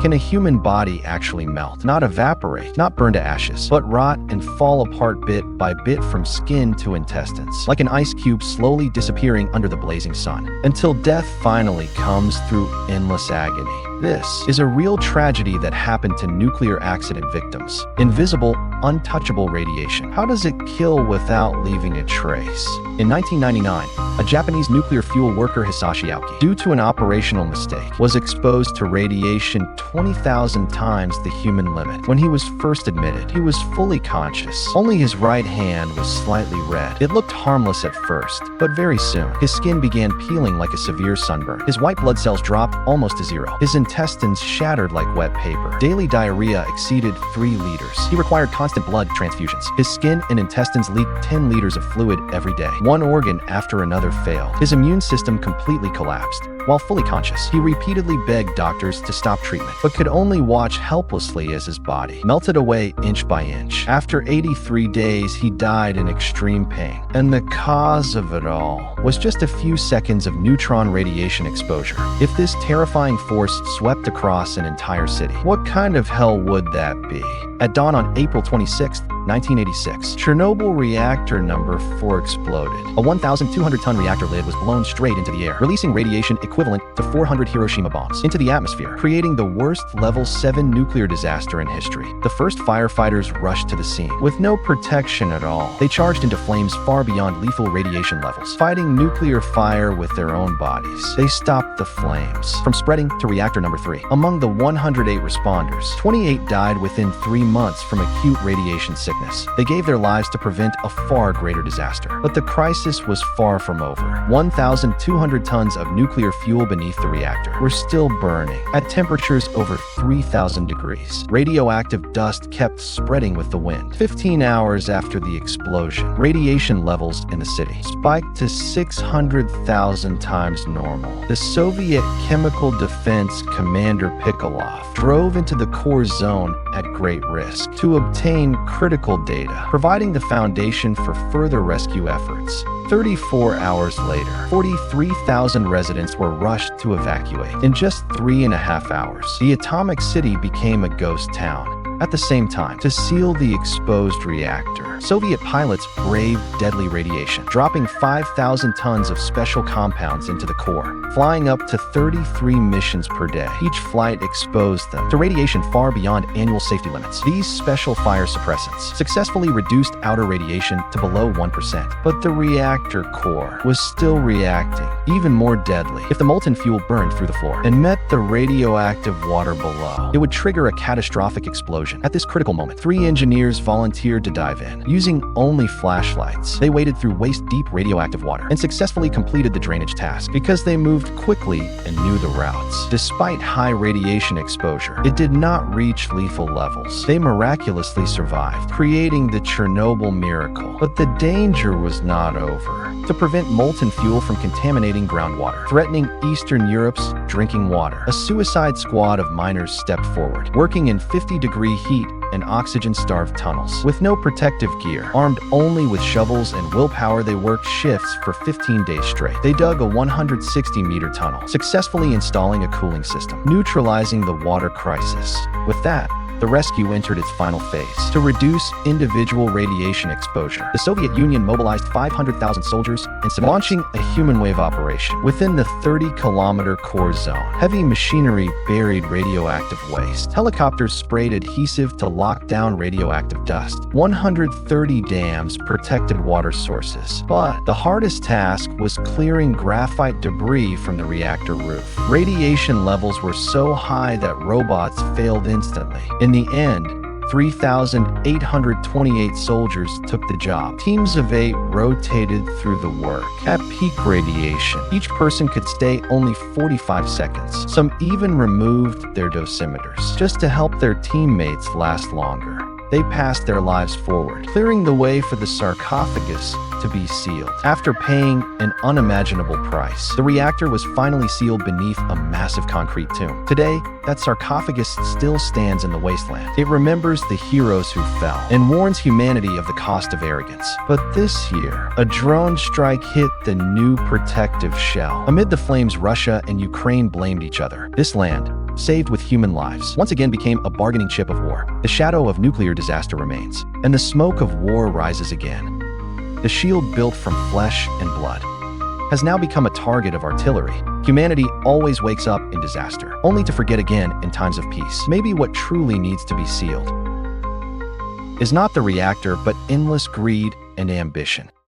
Can a human body actually melt, not evaporate, not burn to ashes, but rot and fall apart bit by bit from skin to intestines, like an ice cube slowly disappearing under the blazing sun, until death finally comes through endless agony? This is a real tragedy that happened to nuclear accident victims. Invisible, untouchable radiation. How does it kill without leaving a trace? In 1999, a Japanese nuclear fuel worker, Hisashi Aoki, due to an operational mistake, was exposed to radiation 20,000 times the human limit. When he was first admitted, he was fully conscious. Only his right hand was slightly red. It looked harmless at first, but very soon, his skin began peeling like a severe sunburn. His white blood cells dropped almost to zero. His intestines shattered like wet paper. Daily diarrhea exceeded 3 liters. He required constant blood transfusions. His skin and intestines leaked 10 liters of fluid every day. One organ after another failed. His immune system completely collapsed. While fully conscious, he repeatedly begged doctors to stop treatment, but could only watch helplessly as his body melted away inch by inch. After 83 days, he died in extreme pain. And the cause of it all was just a few seconds of neutron radiation exposure. If this terrifying force swept across an entire city, what kind of hell would that be? At dawn on April 26, 1986, Chernobyl reactor number 4 exploded. A 1,200-ton reactor lid was blown straight into the air, releasing radiation equivalent to 400 Hiroshima bombs into the atmosphere, creating the worst level 7 nuclear disaster in history. The first firefighters rushed to the scene. With no protection at all, they charged into flames far beyond lethal radiation levels, fighting nuclear fire with their own bodies. They stopped the flames from spreading to reactor number 3. Among the 108 responders, 28 died within 3 months from acute radiation sickness. They gave their lives to prevent a far greater disaster. But the crisis was far from over. 1,200 tons of nuclear fuel beneath the reactor were still burning at temperatures over 3,000 degrees. Radioactive dust kept spreading with the wind. 15 hours after the explosion, radiation levels in the city spiked to 600,000 times normal. The Soviet Chemical Defense Commander Pikolov drove into the core zone at great risk to obtain critical data, providing the foundation for further rescue efforts. 34 hours later, 43,000 residents were rushed to evacuate. In just 3.5 hours, the atomic city became a ghost town. At the same time, to seal the exposed reactor, Soviet pilots braved deadly radiation, dropping 5,000 tons of special compounds into the core, flying up to 33 missions per day. Each flight exposed them to radiation far beyond annual safety limits. These special fire suppressants successfully reduced outer radiation to below 1%. But the reactor core was still reacting, even more deadly. If the molten fuel burned through the floor and met the radioactive water below, it would trigger a catastrophic explosion. At this critical moment, 3 engineers volunteered to dive in. Using only flashlights, they waded through waist-deep radioactive water and successfully completed the drainage task. Because they moved quickly and knew the routes, despite high radiation exposure, it did not reach lethal levels. They miraculously survived, creating the Chernobyl miracle. But the danger was not over. To prevent molten fuel from contaminating groundwater, threatening Eastern Europe's drinking water, a suicide squad of miners stepped forward, working in 50-degree heat and oxygen-starved tunnels. With no protective gear, armed only with shovels and willpower, they worked shifts for 15 days straight. They dug a 160-meter tunnel, successfully installing a cooling system, neutralizing the water crisis. With that, the rescue entered its final phase. To reduce individual radiation exposure, the Soviet Union mobilized 500,000 soldiers and launching a human wave operation within the 30-kilometer core zone. Heavy machinery buried radioactive waste. Helicopters sprayed adhesive to lock down radioactive dust. 130 dams protected water sources. But the hardest task was clearing graphite debris from the reactor roof. Radiation levels were so high that robots failed instantly. In the end, 3,828 soldiers took the job. Teams of 8 rotated through the work. At peak radiation, each person could stay only 45 seconds. Some even removed their dosimeters, just to help their teammates last longer. They passed their lives forward, clearing the way for the sarcophagus to be sealed. After paying an unimaginable price, the reactor was finally sealed beneath a massive concrete tomb. Today, that sarcophagus still stands in the wasteland. It remembers the heroes who fell and warns humanity of the cost of arrogance. But this year, a drone strike hit the new protective shell. Amid the flames, Russia and Ukraine blamed each other. This land, saved with human lives, once again became a bargaining chip of war. The shadow of nuclear disaster remains, and the smoke of war rises again. The shield built from flesh and blood has now become a target of artillery. Humanity always wakes up in disaster, only to forget again in times of peace. Maybe what truly needs to be sealed is not the reactor, but endless greed and ambition.